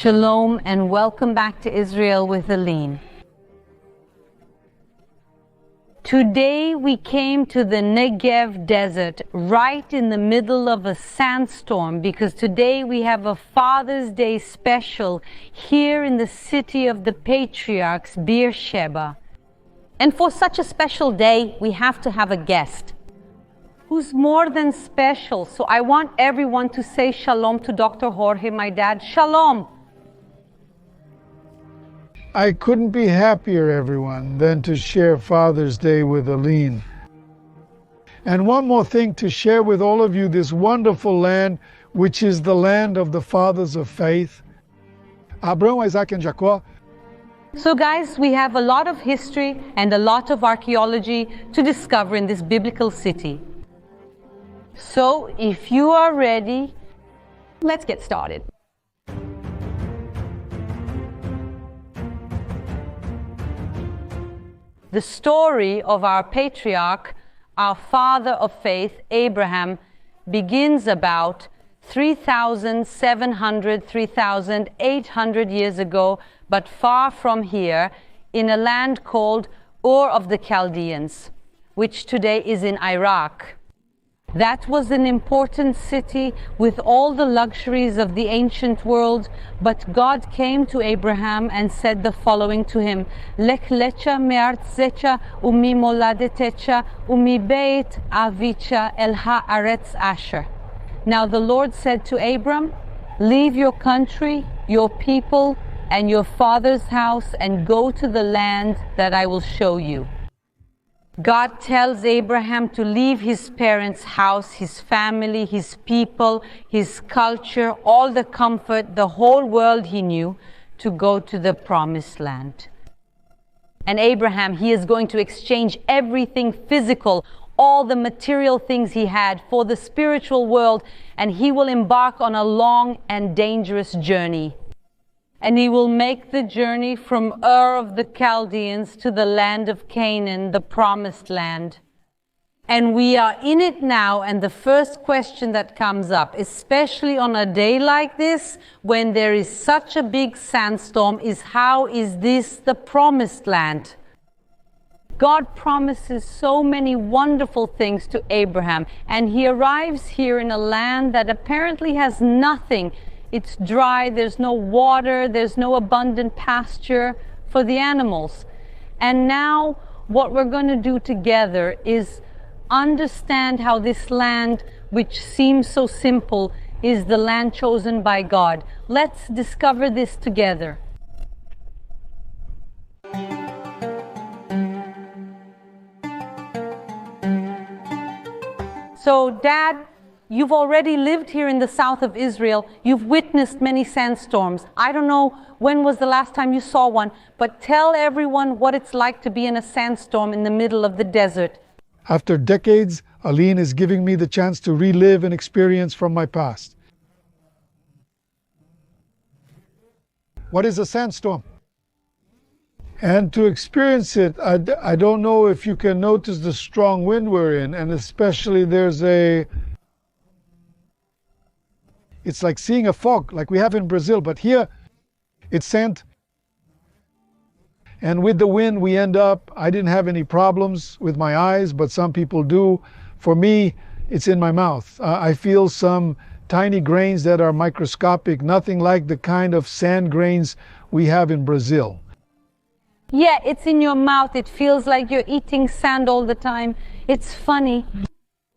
Shalom and welcome back to Israel with Aline. Today we came to the Negev desert right in the middle of a sandstorm because today we have a Father's Day special here in the city of the Patriarchs, Beersheba. And for such a special day we have to have a guest who's more than special. So I want everyone to say shalom to Dr. Jorge, my dad. Shalom. I couldn't be happier, everyone, than to share Father's Day with Aline. And one more thing, to share with all of you this wonderful land, which is the land of the fathers of faith, Abraham, Isaac, and Jacob. So guys, we have a lot of history and a lot of archaeology to discover in this biblical city. So if you are ready, let's get started. The story of our patriarch, our father of faith, Abraham, begins about 3,700, 3,800 years ago, but far from here, in a land called Ur of the Chaldeans, which today is in Iraq. That was an important city with all the luxuries of the ancient world, but God came to Abraham and said the following to him: Lech lecha me'artzecha umi moladetecha umi beit avicha el haaretz asher. Now the Lord said to Abram, leave your country, your people, and your father's house and go to the land that I will show you. God tells Abraham to leave his parents' house, his family, his people, his culture, all the comfort, the whole world he knew, to go to the promised land. And Abraham, he is going to exchange everything physical, all the material things he had, for the spiritual world, and he will embark on a long and dangerous journey. And he will make the journey from Ur of the Chaldeans to the land of Canaan, the promised land. And we are in it now, and the first question that comes up, especially on a day like this, when there is such a big sandstorm, is how is this the promised land? God promises so many wonderful things to Abraham, and he arrives here in a land that apparently has nothing. It's dry, there's no water, there's no abundant pasture for the animals. And now what we're going to do together is understand how this land, which seems so simple, is the land chosen by God. Let's discover this together. So, Dad, you've already lived here in the south of Israel. You've witnessed many sandstorms. I don't know when was the last time you saw one, but tell everyone what it's like to be in a sandstorm in the middle of the desert. After decades, Aline is giving me the chance to relive an experience from my past. What is a sandstorm? And to experience it, I don't know if you can notice the strong wind we're in, and especially it's like seeing a fog, like we have in Brazil, but here it's sand. And with the wind, I didn't have any problems with my eyes, but some people do. For me, it's in my mouth. I feel some tiny grains that are microscopic, nothing like the kind of sand grains we have in Brazil. Yeah, it's in your mouth. It feels like you're eating sand all the time. It's funny.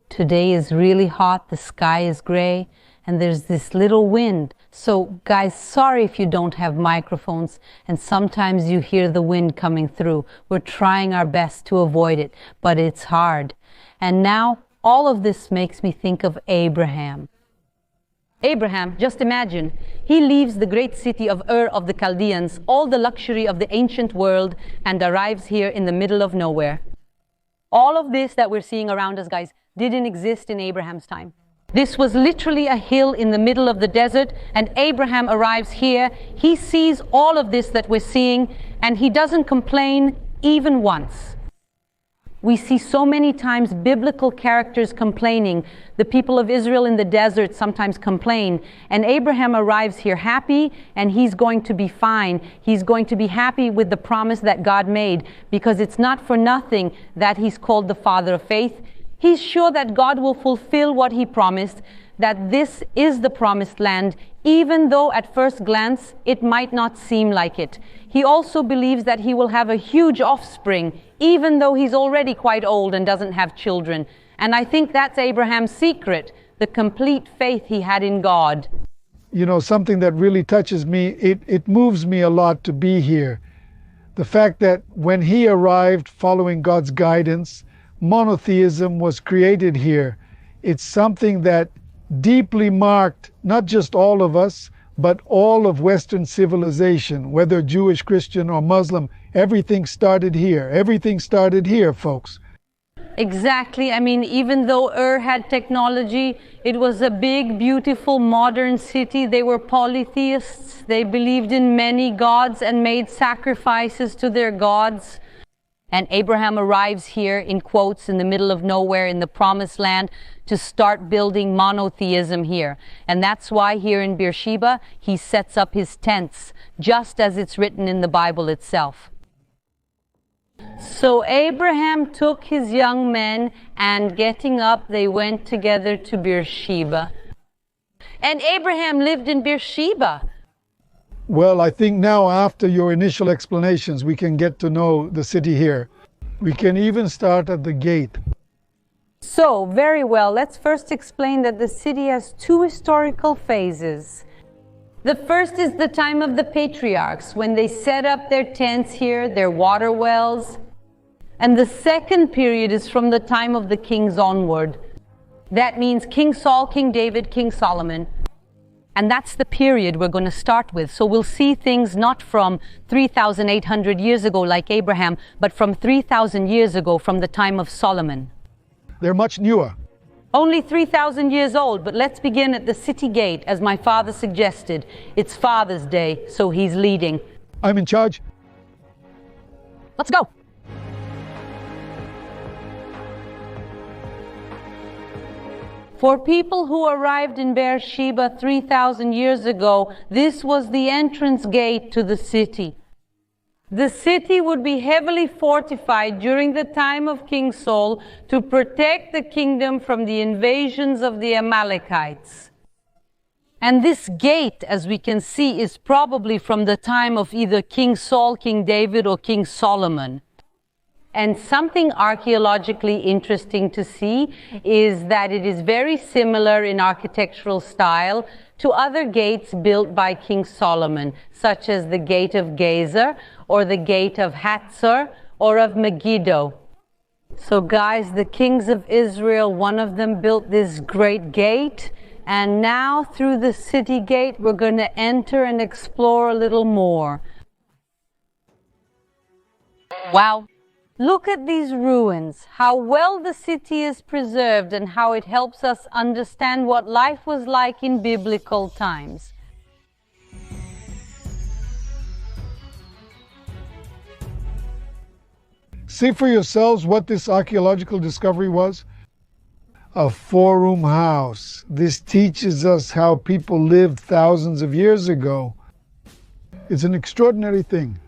Today is really hot, the sky is gray, and there's this little wind. So guys, sorry if you don't have microphones and sometimes you hear the wind coming through. We're trying our best to avoid it, but it's hard. And now all of this makes me think of Abraham. Abraham, just imagine, he leaves the great city of Ur of the Chaldeans, all the luxury of the ancient world, and arrives here in the middle of nowhere. All of this that we're seeing around us, guys, didn't exist in Abraham's time. This was literally a hill in the middle of the desert, and Abraham arrives here. He sees all of this that we're seeing, and he doesn't complain even once. we see so many times biblical characters complaining. The people of Israel in the desert sometimes complain. And Abraham arrives here happy, and he's going to be fine. He's going to be happy with the promise that God made, because it's not for nothing that he's called the father of faith. He's sure that God will fulfill what he promised, that this is the promised land, even though at first glance it might not seem like it. He also believes that he will have a huge offspring, even though he's already quite old and doesn't have children. And I think that's Abraham's secret, the complete faith he had in God. You know, something that really touches me, it moves me a lot to be here. The fact that when he arrived following God's guidance, monotheism was created here. It's something that deeply marked not just all of us, but all of Western civilization, whether Jewish, Christian, or Muslim. Everything started here. Everything started here, folks. Exactly. I mean, even though Ur had technology, it was a big, beautiful, modern city. They were polytheists. They believed in many gods and made sacrifices to their gods. And Abraham arrives here, in quotes, in the middle of nowhere in the promised land to start building monotheism here. And that's why here in Beersheba, he sets up his tents, just as it's written in the Bible itself. So Abraham took his young men, and getting up, they went together to Beersheba. And Abraham lived in Beersheba. Well, I think now after your initial explanations, we can get to know the city here. We can even start at the gate. So, very well, let's first explain that the city has two historical phases. The first is the time of the Patriarchs, when they set up their tents here, their water wells. And the second period is from the time of the kings onward. That means King Saul, King David, King Solomon. And that's the period we're going to start with. So we'll see things not from 3,800 years ago like Abraham, but from 3,000 years ago from the time of Solomon. They're much newer. Only 3,000 years old, but let's begin at the city gate, as my father suggested. It's Father's Day, so he's leading. I'm in charge. Let's go. For people who arrived in Bersheba 3,000 years ago, this was the entrance gate to the city. The city would be heavily fortified during the time of King Saul to protect the kingdom from the invasions of the Amalekites. And this gate, as we can see, is probably from the time of either King Saul, King David, or King Solomon. And something archaeologically interesting to see is that it is very similar in architectural style to other gates built by King Solomon, such as the Gate of Gezer, or the Gate of Hatzor, or of Megiddo. So guys, the kings of Israel, one of them built this great gate, and now through the city gate we're going to enter and explore a little more. Wow! Look at these ruins, how well the city is preserved and how it helps us understand what life was like in biblical times. See for yourselves what this archaeological discovery was. A four-room house. This teaches us how people lived thousands of years ago. It's an extraordinary thing.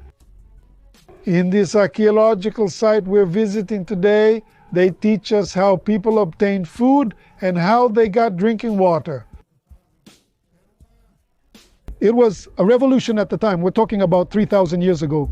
In this archaeological site we're visiting today, they teach us how people obtained food and how they got drinking water. It was a revolution at the time. We're talking about 3,000 years ago.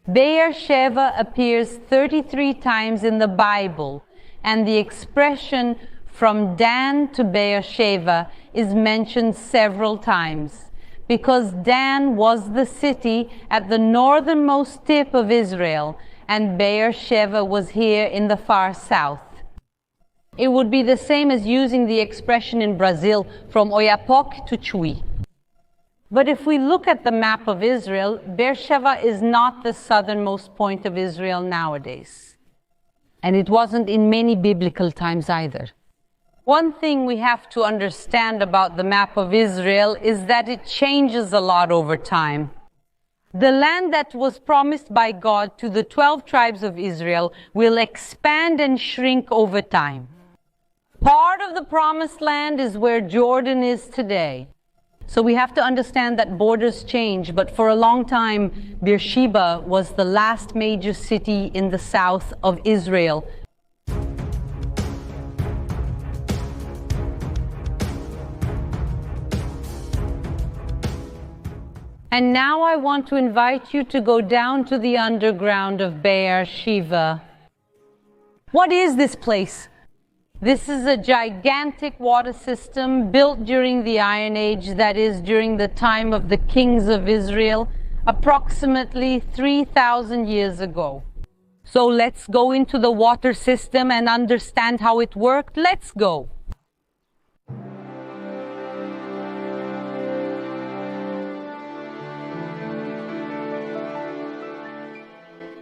Bersheba appears 33 times in the Bible, and the expression from Dan to Beersheba is mentioned several times, because Dan was the city at the northernmost tip of Israel, and Beersheba was here in the far south. It would be the same as using the expression in Brazil from Oiapoque to Chuí. But if we look at the map of Israel, Beersheba is not the southernmost point of Israel nowadays. And it wasn't in many biblical times either. One thing we have to understand about the map of Israel is that it changes a lot over time. The land that was promised by God to the 12 tribes of Israel will expand and shrink over time. Part of the promised land is where Jordan is today. So we have to understand that borders change, but for a long time, Beersheba was the last major city in the south of Israel. And now I want to invite you to go down to the underground of Beersheba. What is this place? This is a gigantic water system built during the Iron Age, that is, during the time of the kings of Israel, approximately 3,000 years ago. So let's go into the water system and understand how it worked. Let's go.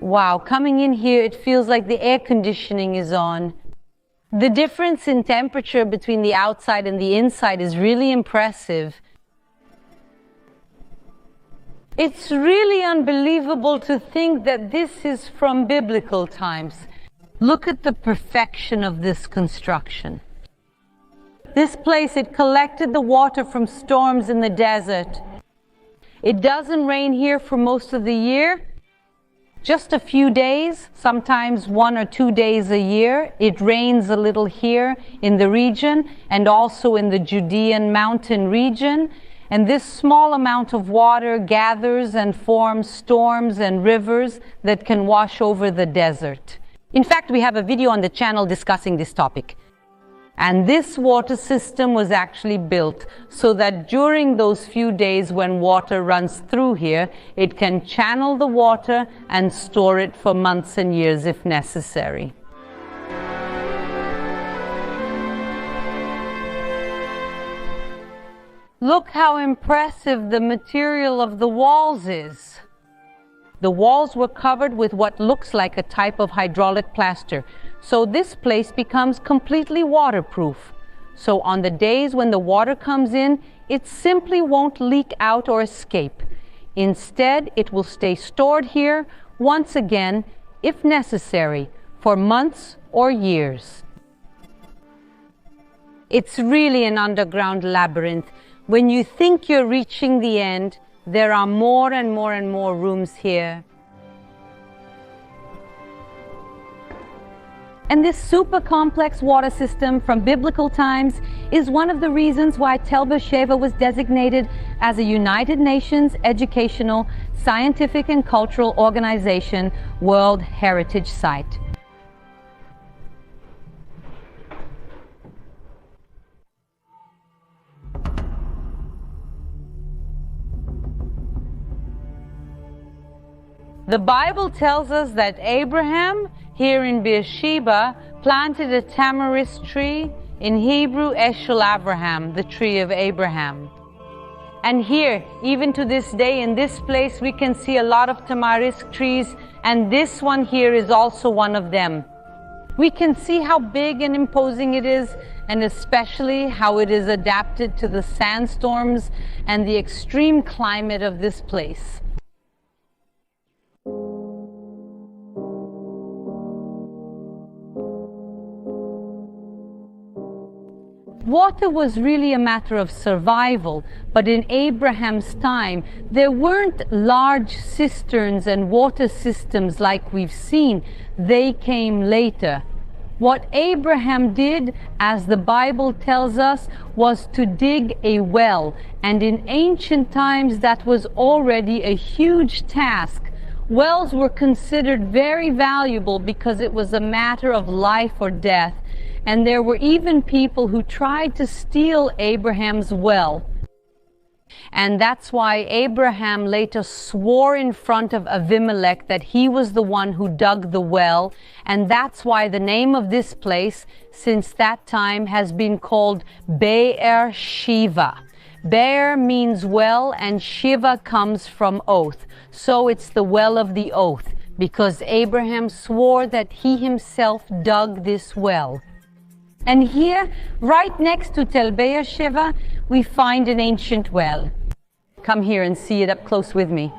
Wow, coming in here, it feels like the air conditioning is on. The difference in temperature between the outside and the inside is really impressive. It's really unbelievable to think that this is from biblical times. Look at the perfection of this construction. This place, it collected the water from storms in the desert. It doesn't rain here for most of the year. Just a few days, sometimes 1 or 2 days a year. It rains a little here in the region and also in the Judean mountain region. And this small amount of water gathers and forms storms and rivers that can wash over the desert. In fact, we have a video on the channel discussing this topic. And this water system was actually built so that during those few days when water runs through here, it can channel the water and store it for months and years if necessary. Look how impressive the material of the walls is. The walls were covered with what looks like a type of hydraulic plaster. So this place becomes completely waterproof. So on the days when the water comes in, it simply won't leak out or escape. Instead, it will stay stored here once again, if necessary, for months or years. It's really an underground labyrinth. When you think you're reaching the end, there are more and more and more rooms here. And this super complex water system from biblical times is one of the reasons why Tel Bersheba was designated as a United Nations Educational, Scientific and Cultural Organization World Heritage Site. The Bible tells us that Abraham, here in Beersheba, planted a tamarisk tree, in Hebrew Eshel Avraham, the tree of Abraham. And here, even to this day, in this place, we can see a lot of tamarisk trees, and this one here is also one of them. We can see how big and imposing it is, and especially how it is adapted to the sandstorms and the extreme climate of this place. Water was really a matter of survival, but in Abraham's time, there weren't large cisterns and water systems like we've seen. They came later. What Abraham did, as the Bible tells us, was to dig a well, and in ancient times that was already a huge task. Wells were considered very valuable because it was a matter of life or death. And there were even people who tried to steal Abraham's well. And that's why Abraham later swore in front of Abimelech that he was the one who dug the well. And that's why the name of this place, since that time, has been called Beersheba. Beer means well, and Sheva comes from oath. So it's the well of the oath, because Abraham swore that he himself dug this well. And here, right next to Tel Beersheba, we find an ancient well. Come here and see it up close with me.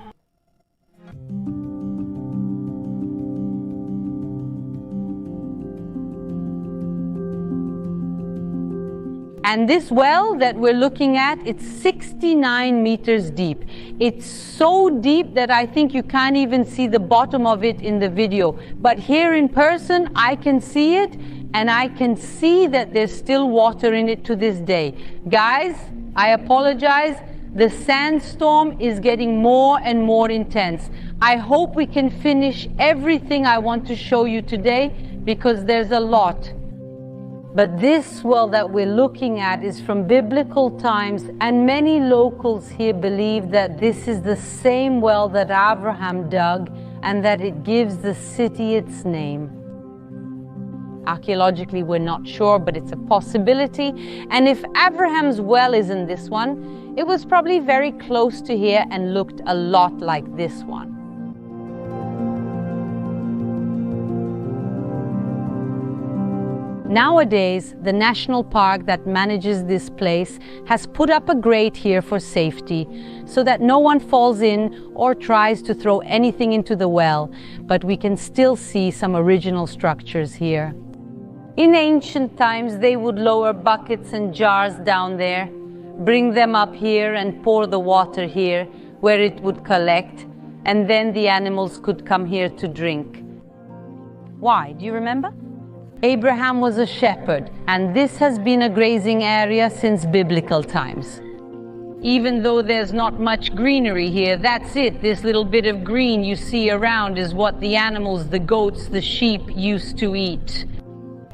And this well that we're looking at, it's 69 meters deep. It's so deep that I think you can't even see the bottom of it in the video. But here in person, I can see it, and I can see that there's still water in it to this day. Guys, I apologize. The sandstorm is getting more and more intense. I hope we can finish everything I want to show you today, because there's a lot. But this well that we're looking at is from biblical times, and many locals here believe that this is the same well that Abraham dug and that it gives the city its name. Archaeologically, we're not sure, but it's a possibility. And if Abraham's well isn't this one, it was probably very close to here and looked a lot like this one. Nowadays, the national park that manages this place has put up a grate here for safety, so that no one falls in or tries to throw anything into the well, but we can still see some original structures here. In ancient times, they would lower buckets and jars down there, bring them up here and pour the water here, where it would collect, and then the animals could come here to drink. Why? Do you remember? Abraham was a shepherd, and this has been a grazing area since biblical times. Even though there's not much greenery here, that's it. This little bit of green you see around is what the animals, the goats, the sheep used to eat.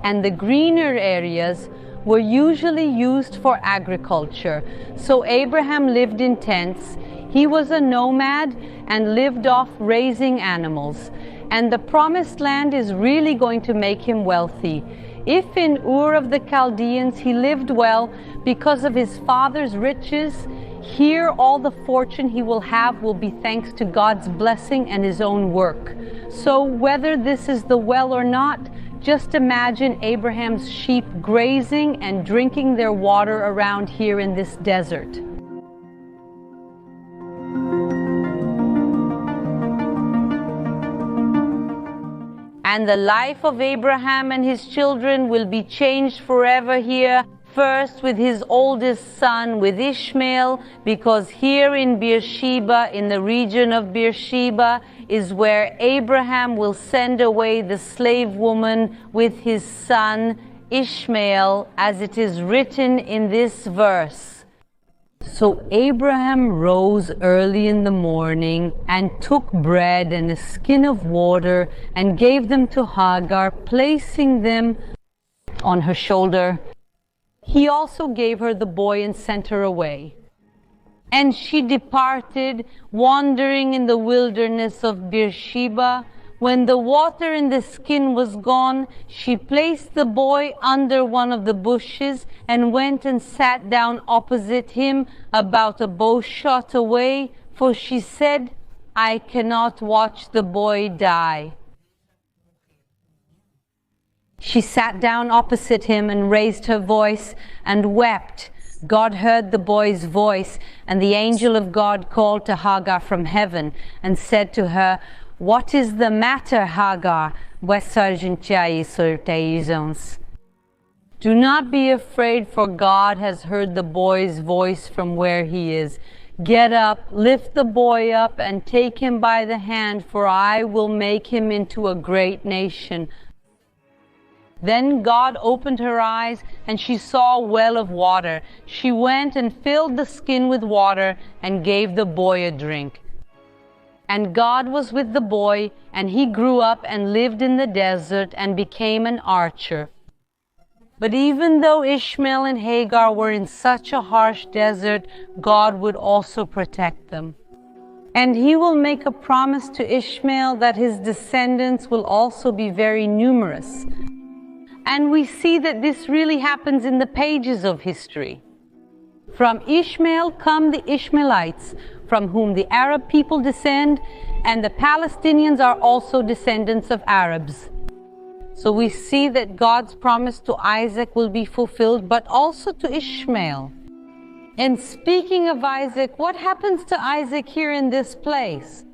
And the greener areas were usually used for agriculture. So Abraham lived in tents. He was a nomad and lived off raising animals. And the promised land is really going to make him wealthy. If in Ur of the Chaldeans he lived well because of his father's riches, here all the fortune he will have will be thanks to God's blessing and his own work. So whether this is the well or not, just imagine Abraham's sheep grazing and drinking their water around here in this desert. And the life of Abraham and his children will be changed forever here. First with his oldest son, with Ishmael, because here in Beersheba, in the region of Beersheba, is where Abraham will send away the slave woman with his son Ishmael, as it is written in this verse. So Abraham rose early in the morning and took bread and a skin of water and gave them to Hagar, placing them on her shoulder. He also gave her the boy and sent her away. And she departed, wandering in the wilderness of Beersheba. When the water in the skin was gone, she placed the boy under one of the bushes and went and sat down opposite him, about a bow shot away, for she said, "I cannot watch the boy die." She sat down opposite him and raised her voice and wept. God heard the boy's voice, and the angel of God called to Hagar from heaven and said to her, "What is the matter, Hagar?" Do not be afraid, for God has heard the boy's voice from where he is. Get up, lift the boy up, and take him by the hand, for I will make him into a great nation. Then God opened her eyes, and she saw a well of water. She went and filled the skin with water and gave the boy a drink. And God was with the boy, and he grew up and lived in the desert and became an archer. But even though Ishmael and Hagar were in such a harsh desert, God would also protect them. And he will make a promise to Ishmael that his descendants will also be very numerous. And we see that this really happens in the pages of history. From Ishmael come the Ishmaelites, from whom the Arab people descend, and the Palestinians are also descendants of Arabs. So we see that God's promise to Isaac will be fulfilled, but also to Ishmael. And speaking of Isaac, what happens to Isaac here in this place?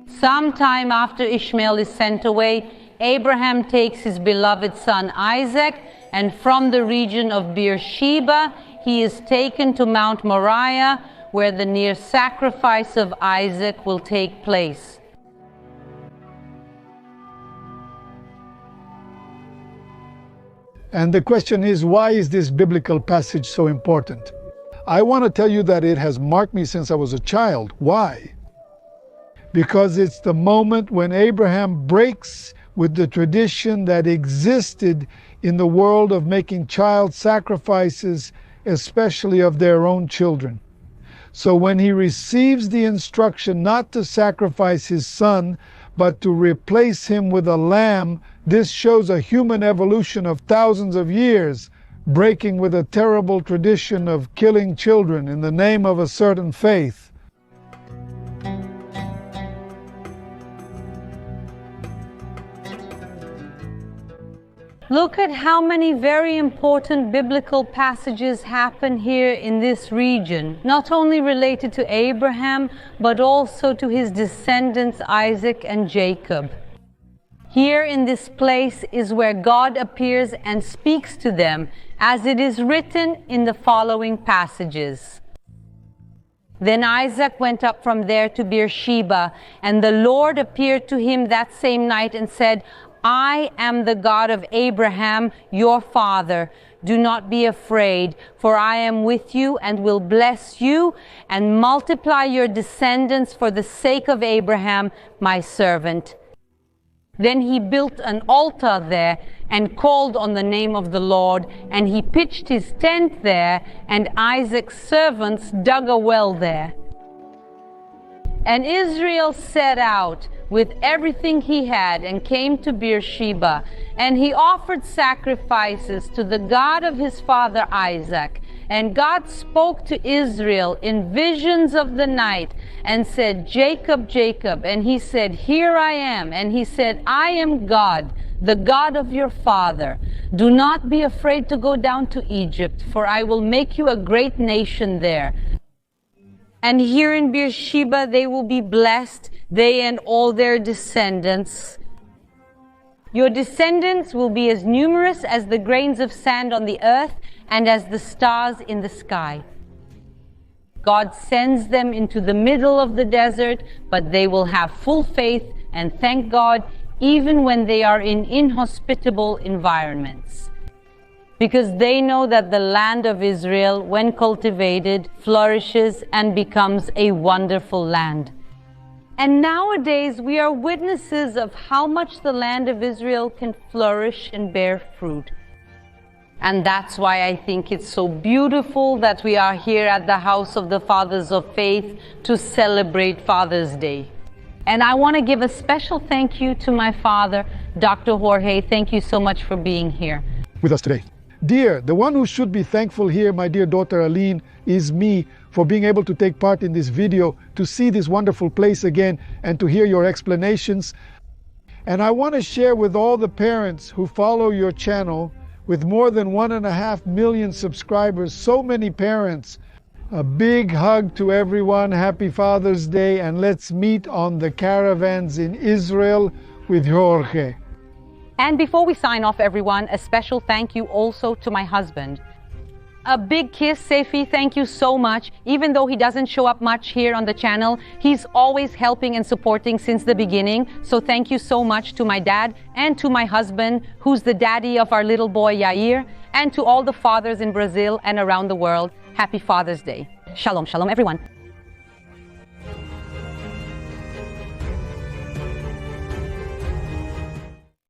Sometime after Ishmael is sent away, Abraham takes his beloved son Isaac, and from the region of Beersheba, he is taken to Mount Moriah, where the near sacrifice of Isaac will take place. And the question is, why is this biblical passage so important? I want to tell you that it has marked me since I was a child. Why? Because it's the moment when Abraham breaks with the tradition that existed in the world of making child sacrifices, especially of their own children. So when he receives the instruction not to sacrifice his son, but to replace him with a lamb, this shows a human evolution of thousands of years, breaking with a terrible tradition of killing children in the name of a certain faith. Look at how many very important biblical passages happen here in this region, not only related to Abraham, but also to his descendants Isaac and Jacob. Here in this place is where God appears and speaks to them, as it is written in the following passages. Then Isaac went up from there to Beersheba, and the Lord appeared to him that same night and said, I am the God of Abraham, your father. Do not be afraid, for I am with you and will bless you and multiply your descendants for the sake of Abraham, my servant. Then he built an altar there and called on the name of the Lord, and he pitched his tent there, and Isaac's servants dug a well there. And Israel set out with everything he had and came to Beersheba, and he offered sacrifices to the God of his father Isaac. And God spoke to Israel in visions of the night and said, Jacob, Jacob. And he said, Here I am. And he said, I am God, the God of your father. Do not be afraid to go down to Egypt, for I will make you a great nation there. And here in Beersheba they will be blessed, they and all their descendants. Your descendants will be as numerous as the grains of sand on the earth and as the stars in the sky. God sends them into the middle of the desert, but they will have full faith and thank God even when they are in inhospitable environments. Because they know that the land of Israel, when cultivated, flourishes and becomes a wonderful land. And nowadays we are witnesses of how much the land of Israel can flourish and bear fruit. And that's why I think it's so beautiful that we are here at the House of the Fathers of Faith to celebrate Father's Day. And I want to give a special thank you to my father, Dr. Jorge. Thank you so much for being here with us today. Dear, the one who should be thankful here, my dear daughter Aline, is me for being able to take part in this video, to see this wonderful place again, and to hear your explanations. And I want to share with all the parents who follow your channel, with more than 1.5 million subscribers, so many parents, a big hug to everyone. Happy Father's Day, and let's meet on the caravans in Israel with Jorge. And before we sign off, everyone, a special thank you also to my husband. A big kiss, Sefi, thank you so much. Even though he doesn't show up much here on the channel, he's always helping and supporting since the beginning. So thank you so much to my dad and to my husband, who's the daddy of our little boy Yair, and to all the fathers in Brazil and around the world. Happy Father's Day. Shalom, shalom, everyone.